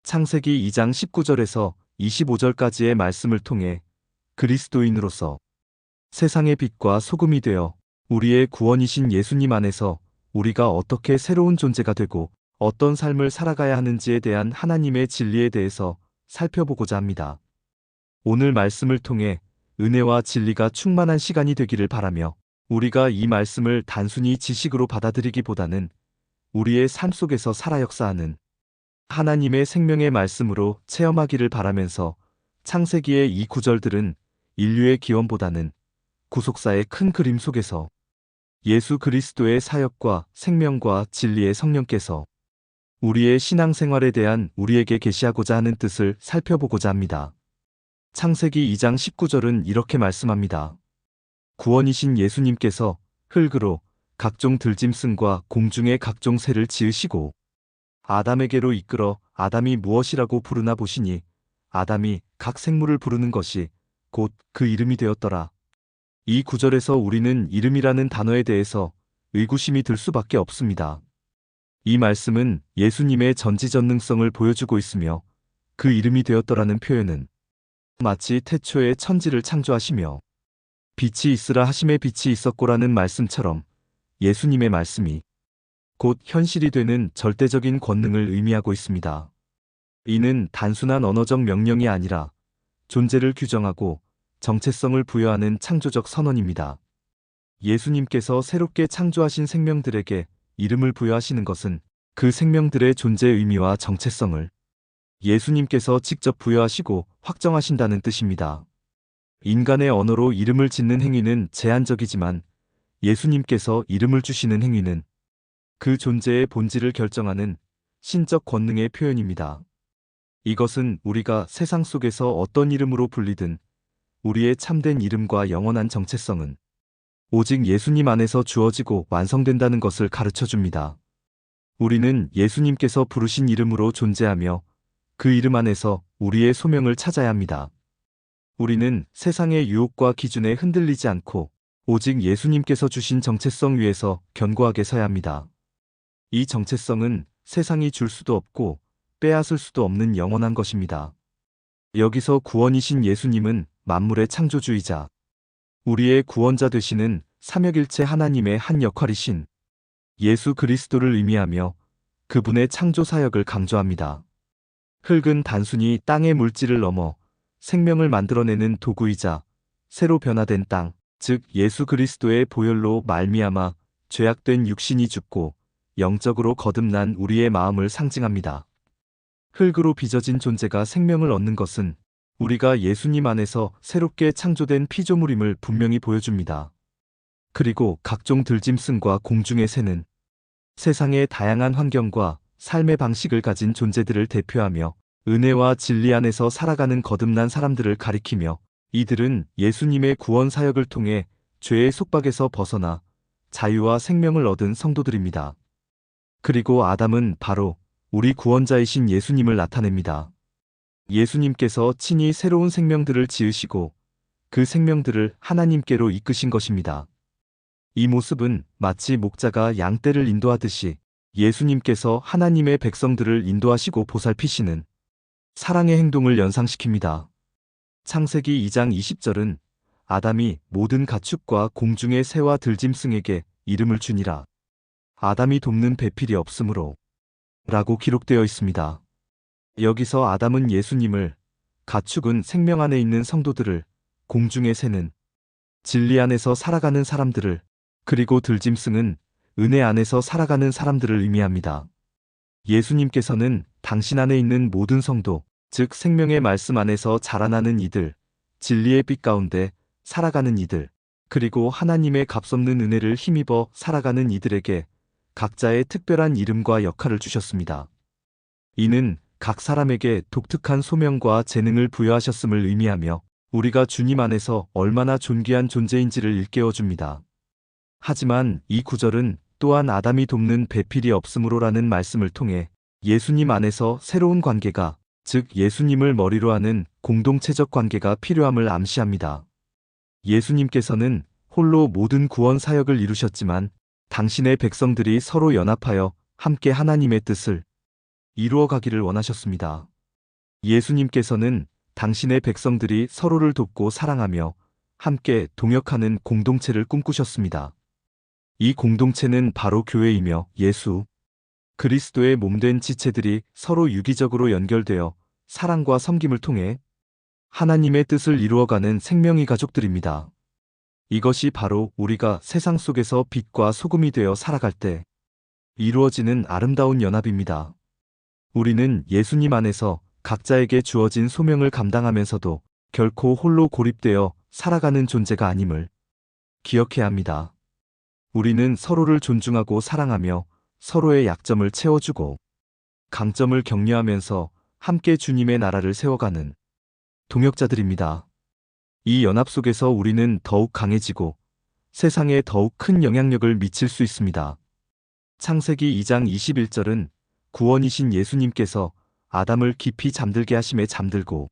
창세기 2장 19절에서 25절까지의 말씀을 통해 그리스도인으로서 세상의 빛과 소금이 되어 우리의 구원이신 예수님 안에서 우리가 어떻게 새로운 존재가 되고 어떤 삶을 살아가야 하는지에 대한 하나님의 진리에 대해서 살펴보고자 합니다. 오늘 말씀을 통해 은혜와 진리가 충만한 시간이 되기를 바라며 우리가 이 말씀을 단순히 지식으로 받아들이기보다는 우리의 삶 속에서 살아 역사하는 하나님의 생명의 말씀으로 체험하기를 바라면서 창세기의 이 구절들은 인류의 기원보다는 구속사의 큰 그림 속에서 예수 그리스도의 사역과 생명과 진리의 성령께서 우리의 신앙생활에 대한 우리에게 계시하고자 하는 뜻을 살펴보고자 합니다. 창세기 2장 19절은 이렇게 말씀합니다. 구원이신 예수님께서 흙으로 각종 들짐승과 공중의 각종 새를 지으시고 아담에게로 이끌어 아담이 무엇이라고 부르나 보시니 아담이 각 생물을 부르는 것이 곧 그 이름이 되었더라. 이 구절에서 우리는 이름이라는 단어에 대해서 의구심이 들 수밖에 없습니다. 이 말씀은 예수님의 전지전능성을 보여주고 있으며 그 이름이 되었더라는 표현은 마치 태초에 천지를 창조하시며 빛이 있으라 하심에 빛이 있었고라는 말씀처럼 예수님의 말씀이 곧 현실이 되는 절대적인 권능을 의미하고 있습니다. 이는 단순한 언어적 명령이 아니라 존재를 규정하고 정체성을 부여하는 창조적 선언입니다. 예수님께서 새롭게 창조하신 생명들에게 이름을 부여하시는 것은 그 생명들의 존재 의미와 정체성을 예수님께서 직접 부여하시고 확정하신다는 뜻입니다. 인간의 언어로 이름을 짓는 행위는 제한적이지만 예수님께서 이름을 주시는 행위는 그 존재의 본질을 결정하는 신적 권능의 표현입니다. 이것은 우리가 세상 속에서 어떤 이름으로 불리든 우리의 참된 이름과 영원한 정체성은 오직 예수님 안에서 주어지고 완성된다는 것을 가르쳐 줍니다. 우리는 예수님께서 부르신 이름으로 존재하며 그 이름 안에서 우리의 소명을 찾아야 합니다. 우리는 세상의 유혹과 기준에 흔들리지 않고 오직 예수님께서 주신 정체성 위에서 견고하게 서야 합니다. 이 정체성은 세상이 줄 수도 없고 빼앗을 수도 없는 영원한 것입니다. 여기서 구원이신 예수님은 만물의 창조주이자 우리의 구원자 되시는 삼위일체 하나님의 한 역할이신 예수 그리스도를 의미하며 그분의 창조 사역을 강조합니다. 흙은 단순히 땅의 물질을 넘어 생명을 만들어내는 도구이자 새로 변화된 땅, 즉 예수 그리스도의 보혈로 말미암아 죄악된 육신이 죽고 영적으로 거듭난 우리의 마음을 상징합니다. 흙으로 빚어진 존재가 생명을 얻는 것은 우리가 예수님 안에서 새롭게 창조된 피조물임을 분명히 보여줍니다. 그리고 각종 들짐승과 공중의 새는 세상의 다양한 환경과 삶의 방식을 가진 존재들을 대표하며 은혜와 진리 안에서 살아가는 거듭난 사람들을 가리키며 이들은 예수님의 구원 사역을 통해 죄의 속박에서 벗어나 자유와 생명을 얻은 성도들입니다. 그리고 아담은 바로 우리 구원자이신 예수님을 나타냅니다. 예수님께서 친히 새로운 생명들을 지으시고 그 생명들을 하나님께로 이끄신 것입니다. 이 모습은 마치 목자가 양떼를 인도하듯이 예수님께서 하나님의 백성들을 인도하시고 보살피시는 사랑의 행동을 연상시킵니다. 창세기 2장 20절은 아담이 모든 가축과 공중의 새와 들짐승에게 이름을 주니라. 아담이 돕는 배필이 없으므로 라고 기록되어 있습니다. 여기서 아담은 예수님을, 가축은 생명 안에 있는 성도들을, 공중의 새는 진리 안에서 살아가는 사람들을, 그리고 들짐승은 은혜 안에서 살아가는 사람들을 의미합니다. 예수님께서는 당신 안에 있는 모든 성도, 즉 생명의 말씀 안에서 자라나는 이들, 진리의 빛 가운데 살아가는 이들, 그리고 하나님의 값없는 은혜를 힘입어 살아가는 이들에게 각자의 특별한 이름과 역할을 주셨습니다. 이는 각 사람에게 독특한 소명과 재능을 부여하셨음을 의미하며 우리가 주님 안에서 얼마나 존귀한 존재인지를 일깨워줍니다. 하지만 이 구절은 또한 아담이 돕는 배필이 없으므로라는 말씀을 통해 예수님 안에서 새로운 관계가, 즉 예수님을 머리로 하는 공동체적 관계가 필요함을 암시합니다. 예수님께서는 홀로 모든 구원 사역을 이루셨지만 당신의 백성들이 서로 연합하여 함께 하나님의 뜻을 이루어 가기를 원하셨습니다. 예수님께서는 당신의 백성들이 서로를 돕고 사랑하며 함께 동역하는 공동체를 꿈꾸셨습니다. 이 공동체는 바로 교회이며 예수 그리스도의 몸된 지체들이 서로 유기적으로 연결되어 사랑과 섬김을 통해 하나님의 뜻을 이루어가는 생명의 가족들입니다. 이것이 바로 우리가 세상 속에서 빛과 소금이 되어 살아갈 때 이루어지는 아름다운 연합입니다. 우리는 예수님 안에서 각자에게 주어진 소명을 감당하면서도 결코 홀로 고립되어 살아가는 존재가 아님을 기억해야 합니다. 우리는 서로를 존중하고 사랑하며 서로의 약점을 채워주고 강점을 격려하면서 함께 주님의 나라를 세워가는 동역자들입니다. 이 연합 속에서 우리는 더욱 강해지고 세상에 더욱 큰 영향력을 미칠 수 있습니다. 창세기 2장 21절은 구원이신 예수님께서 아담을 깊이 잠들게 하심에 잠들고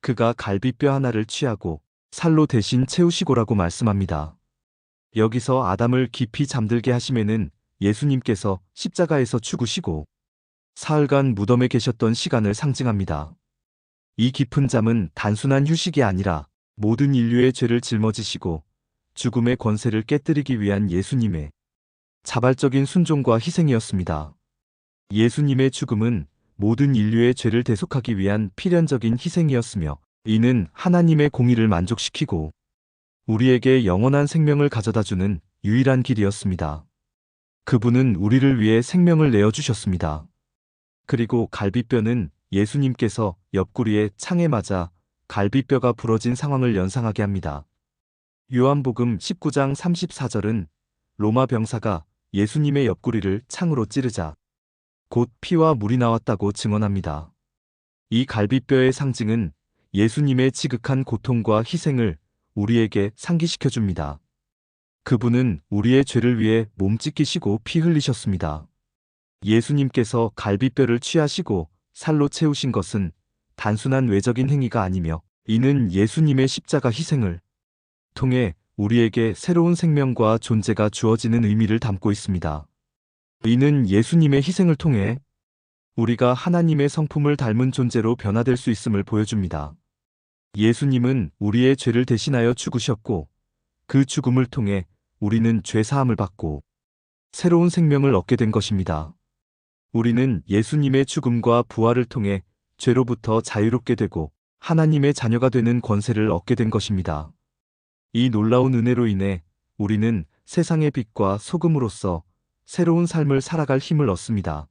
그가 갈비뼈 하나를 취하고 살로 대신 채우시고라고 말씀합니다. 여기서 아담을 깊이 잠들게 하심에는 예수님께서 십자가에서 죽으시고 사흘간 무덤에 계셨던 시간을 상징합니다. 이 깊은 잠은 단순한 휴식이 아니라 모든 인류의 죄를 짊어지시고 죽음의 권세를 깨뜨리기 위한 예수님의 자발적인 순종과 희생이었습니다. 예수님의 죽음은 모든 인류의 죄를 대속하기 위한 필연적인 희생이었으며 이는 하나님의 공의를 만족시키고 우리에게 영원한 생명을 가져다주는 유일한 길이었습니다. 그분은 우리를 위해 생명을 내어주셨습니다. 그리고 갈비뼈는 예수님께서 옆구리에 창에 맞아 갈비뼈가 부러진 상황을 연상하게 합니다. 요한복음 19장 34절은 로마 병사가 예수님의 옆구리를 창으로 찌르자 곧 피와 물이 나왔다고 증언합니다. 이 갈비뼈의 상징은 예수님의 지극한 고통과 희생을 우리에게 상기시켜 줍니다. 그분은 우리의 죄를 위해 몸 찢기시고 피 흘리셨습니다. 예수님께서 갈비뼈를 취하시고 살로 채우신 것은 단순한 외적인 행위가 아니며 이는 예수님의 십자가 희생을 통해 우리에게 새로운 생명과 존재가 주어지는 의미를 담고 있습니다. 이는 예수님의 희생을 통해 우리가 하나님의 성품을 닮은 존재로 변화될 수 있음을 보여줍니다. 예수님은 우리의 죄를 대신하여 죽으셨고 그 죽음을 통해 우리는 죄 사함을 받고 새로운 생명을 얻게 된 것입니다. 우리는 예수님의 죽음과 부활을 통해 죄로부터 자유롭게 되고 하나님의 자녀가 되는 권세를 얻게 된 것입니다. 이 놀라운 은혜로 인해 우리는 세상의 빛과 소금으로서 새로운 삶을 살아갈 힘을 얻습니다.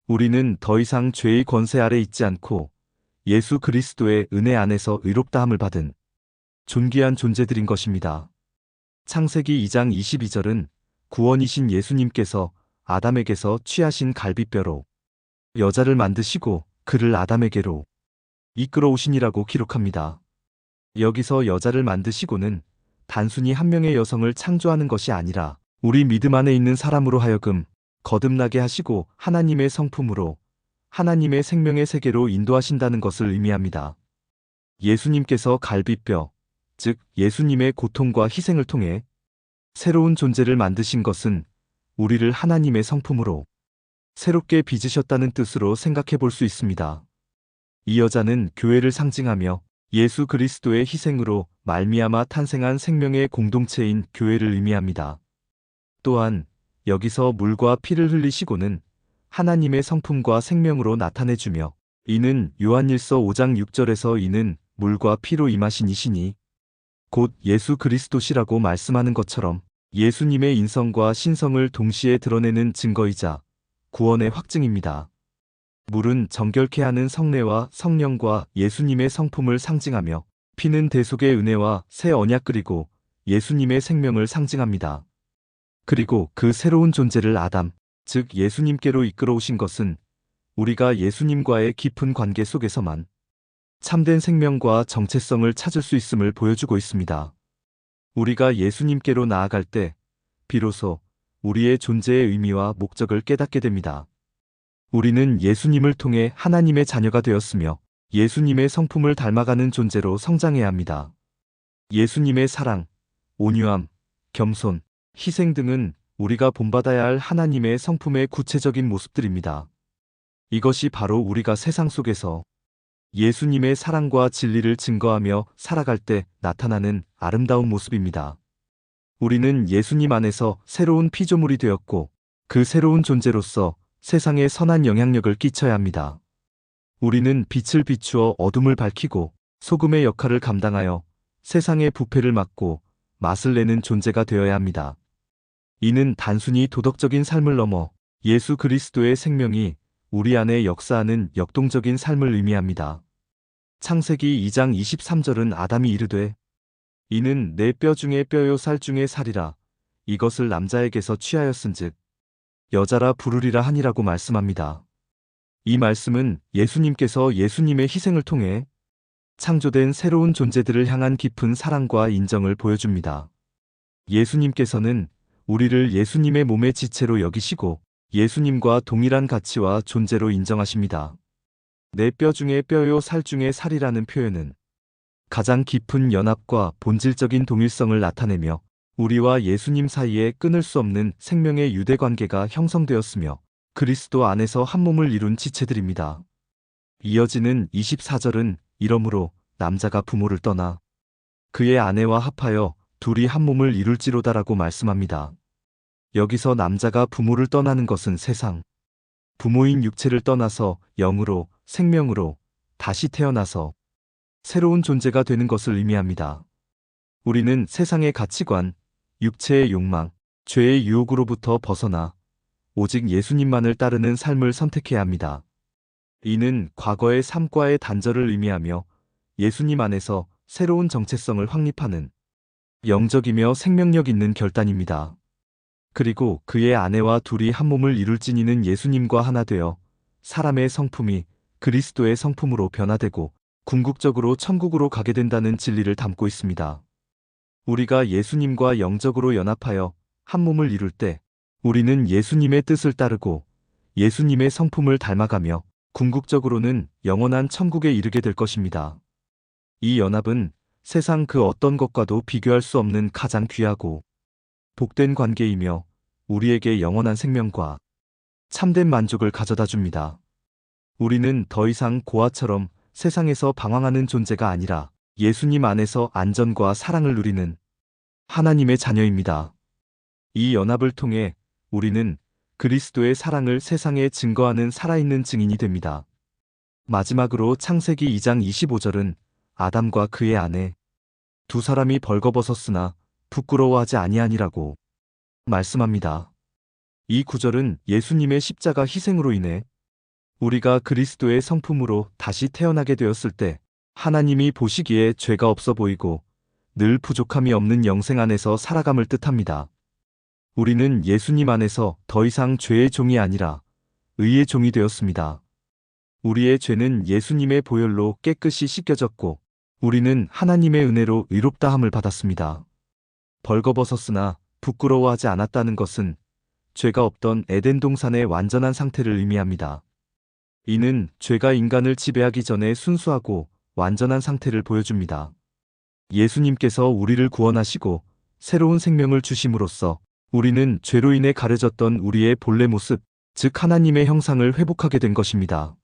우리는 더 이상 죄의 권세 아래 있지 않고 예수 그리스도의 은혜 안에서 의롭다함을 받은 존귀한 존재들인 것입니다. 창세기 2장 22절은 구원이신 예수님께서 아담에게서 취하신 갈비뼈로 여자를 만드시고 그를 아담에게로 이끌어 오시니라고 기록합니다. 여기서 여자를 만드시고는 단순히 한 명의 여성을 창조하는 것이 아니라 우리 믿음 안에 있는 사람으로 하여금 거듭나게 하시고 하나님의 성품으로 하나님의 생명의 세계로 인도하신다는 것을 의미합니다. 예수님께서 갈비뼈, 즉 예수님의 고통과 희생을 통해 새로운 존재를 만드신 것은 우리를 하나님의 성품으로 새롭게 빚으셨다는 뜻으로 생각해 볼 수 있습니다. 이 여자는 교회를 상징하며 예수 그리스도의 희생으로 말미암아 탄생한 생명의 공동체인 교회를 의미합니다. 또한 여기서 물과 피를 흘리시고는 하나님의 성품과 생명으로 나타내주며 이는 요한일서 5장 6절에서 이는 물과 피로 임하신 이시니 곧 예수 그리스도시라고 말씀하는 것처럼 예수님의 인성과 신성을 동시에 드러내는 증거이자 구원의 확증입니다. 물은 정결케 하는 성례와 성령과 예수님의 성품을 상징하며 피는 대속의 은혜와 새 언약 그리고 예수님의 생명을 상징합니다. 그리고 그 새로운 존재를 아담, 즉 예수님께로 이끌어 오신 것은 우리가 예수님과의 깊은 관계 속에서만 참된 생명과 정체성을 찾을 수 있음을 보여주고 있습니다. 우리가 예수님께로 나아갈 때 비로소 우리의 존재의 의미와 목적을 깨닫게 됩니다. 우리는 예수님을 통해 하나님의 자녀가 되었으며 예수님의 성품을 닮아가는 존재로 성장해야 합니다. 예수님의 사랑, 온유함, 겸손, 희생 등은 우리가 본받아야 할 하나님의 성품의 구체적인 모습들입니다. 이것이 바로 우리가 세상 속에서 예수님의 사랑과 진리를 증거하며 살아갈 때 나타나는 아름다운 모습입니다. 우리는 예수님 안에서 새로운 피조물이 되었고 그 새로운 존재로서 세상에 선한 영향력을 끼쳐야 합니다. 우리는 빛을 비추어 어둠을 밝히고 소금의 역할을 감당하여 세상의 부패를 막고 맛을 내는 존재가 되어야 합니다. 이는 단순히 도덕적인 삶을 넘어 예수 그리스도의 생명이 우리 안에 역사하는 역동적인 삶을 의미합니다. 창세기 2장 23절은 아담이 이르되 이는 내 뼈 중에 뼈요 살 중에 살이라 이것을 남자에게서 취하였은즉 여자라 부르리라 하니라고 말씀합니다. 이 말씀은 예수님께서 예수님의 희생을 통해 창조된 새로운 존재들을 향한 깊은 사랑과 인정을 보여줍니다. 예수님께서는 우리를 예수님의 몸의 지체로 여기시고 예수님과 동일한 가치와 존재로 인정하십니다. 내 뼈 중에 뼈요 살 중에 살이라는 표현은 가장 깊은 연합과 본질적인 동일성을 나타내며 우리와 예수님 사이에 끊을 수 없는 생명의 유대 관계가 형성되었으며 그리스도 안에서 한 몸을 이룬 지체들입니다. 이어지는 24절은 이러므로 남자가 부모를 떠나 그의 아내와 합하여 둘이 한 몸을 이룰지로다라고 말씀합니다. 여기서 남자가 부모를 떠나는 것은 세상, 부모인 육체를 떠나서 영으로, 생명으로 다시 태어나서 새로운 존재가 되는 것을 의미합니다. 우리는 세상의 가치관, 육체의 욕망, 죄의 유혹으로부터 벗어나 오직 예수님만을 따르는 삶을 선택해야 합니다. 이는 과거의 삶과의 단절을 의미하며 예수님 안에서 새로운 정체성을 확립하는 영적이며 생명력 있는 결단입니다. 그리고 그의 아내와 둘이 한 몸을 이룰지니는 예수님과 하나 되어 사람의 성품이 그리스도의 성품으로 변화되고 궁극적으로 천국으로 가게 된다는 진리를 담고 있습니다. 우리가 예수님과 영적으로 연합하여 한 몸을 이룰 때 우리는 예수님의 뜻을 따르고 예수님의 성품을 닮아가며 궁극적으로는 영원한 천국에 이르게 될 것입니다. 이 연합은 세상 그 어떤 것과도 비교할 수 없는 가장 귀하고 복된 관계이며 우리에게 영원한 생명과 참된 만족을 가져다 줍니다. 우리는 더 이상 고아처럼 세상에서 방황하는 존재가 아니라 예수님 안에서 안전과 사랑을 누리는 하나님의 자녀입니다. 이 연합을 통해 우리는 그리스도의 사랑을 세상에 증거하는 살아있는 증인이 됩니다. 마지막으로 창세기 2장 25절은 아담과 그의 아내 두 사람이 벌거벗었으나 부끄러워하지 아니하니라고 말씀합니다. 이 구절은 예수님의 십자가 희생으로 인해 우리가 그리스도의 성품으로 다시 태어나게 되었을 때 하나님이 보시기에 죄가 없어 보이고 늘 부족함이 없는 영생 안에서 살아감을 뜻합니다. 우리는 예수님 안에서 더 이상 죄의 종이 아니라 의의 종이 되었습니다. 우리의 죄는 예수님의 보혈로 깨끗이 씻겨졌고 우리는 하나님의 은혜로 의롭다함을 받았습니다. 벌거벗었으나 부끄러워하지 않았다는 것은 죄가 없던 에덴 동산의 완전한 상태를 의미합니다. 이는 죄가 인간을 지배하기 전에 순수하고 완전한 상태를 보여줍니다. 예수님께서 우리를 구원하시고 새로운 생명을 주심으로써 우리는 죄로 인해 가려졌던 우리의 본래 모습, 즉 하나님의 형상을 회복하게 된 것입니다.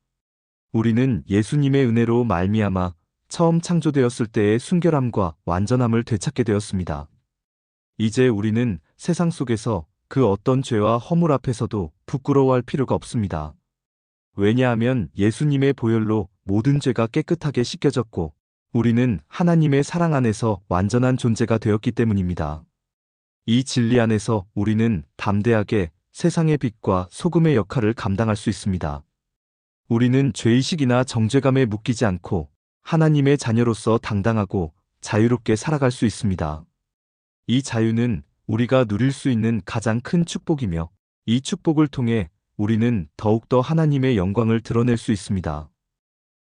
우리는 예수님의 은혜로 말미암아 처음 창조되었을 때의 순결함과 완전함을 되찾게 되었습니다. 이제 우리는 세상 속에서 그 어떤 죄와 허물 앞에서도 부끄러워할 필요가 없습니다. 왜냐하면 예수님의 보혈로 모든 죄가 깨끗하게 씻겨졌고 우리는 하나님의 사랑 안에서 완전한 존재가 되었기 때문입니다. 이 진리 안에서 우리는 담대하게 세상의 빛과 소금의 역할을 감당할 수 있습니다. 우리는 죄의식이나 정죄감에 묶이지 않고 하나님의 자녀로서 당당하고 자유롭게 살아갈 수 있습니다. 이 자유는 우리가 누릴 수 있는 가장 큰 축복이며 이 축복을 통해 우리는 더욱더 하나님의 영광을 드러낼 수 있습니다.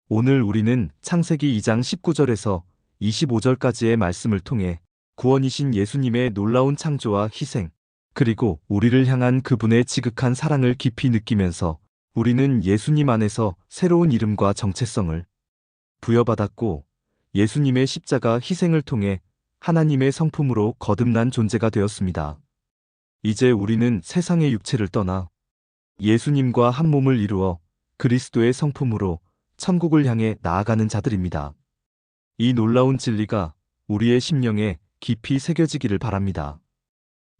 오늘 우리는 창세기 2장 19절에서 25절까지의 말씀을 통해 구원이신 예수님의 놀라운 창조와 희생, 그리고 우리를 향한 그분의 지극한 사랑을 깊이 느끼면서 우리는 예수님 안에서 새로운 이름과 정체성을 부여받았고 예수님의 십자가 희생을 통해 하나님의 성품으로 거듭난 존재가 되었습니다. 이제 우리는 세상의 육체를 떠나 예수님과 한 몸을 이루어 그리스도의 성품으로 천국을 향해 나아가는 자들입니다. 이 놀라운 진리가 우리의 심령에 깊이 새겨지기를 바랍니다.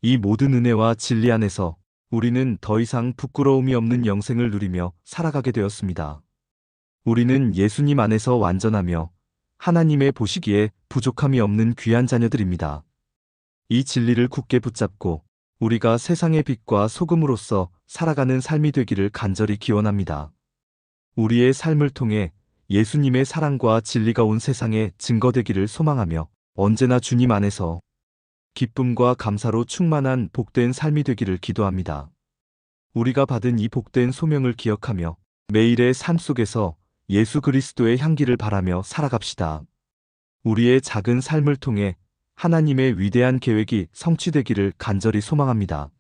이 모든 은혜와 진리 안에서 우리는 더 이상 부끄러움이 없는 영생을 누리며 살아가게 되었습니다. 우리는 예수님 안에서 완전하며 하나님의 보시기에 부족함이 없는 귀한 자녀들입니다. 이 진리를 굳게 붙잡고 우리가 세상의 빛과 소금으로서 살아가는 삶이 되기를 간절히 기원합니다. 우리의 삶을 통해 예수님의 사랑과 진리가 온 세상에 증거되기를 소망하며 언제나 주님 안에서 기쁨과 감사로 충만한 복된 삶이 되기를 기도합니다. 우리가 받은 이 복된 소명을 기억하며 매일의 삶 속에서 예수 그리스도의 향기를 바라며 살아갑시다. 우리의 작은 삶을 통해 하나님의 위대한 계획이 성취되기를 간절히 소망합니다.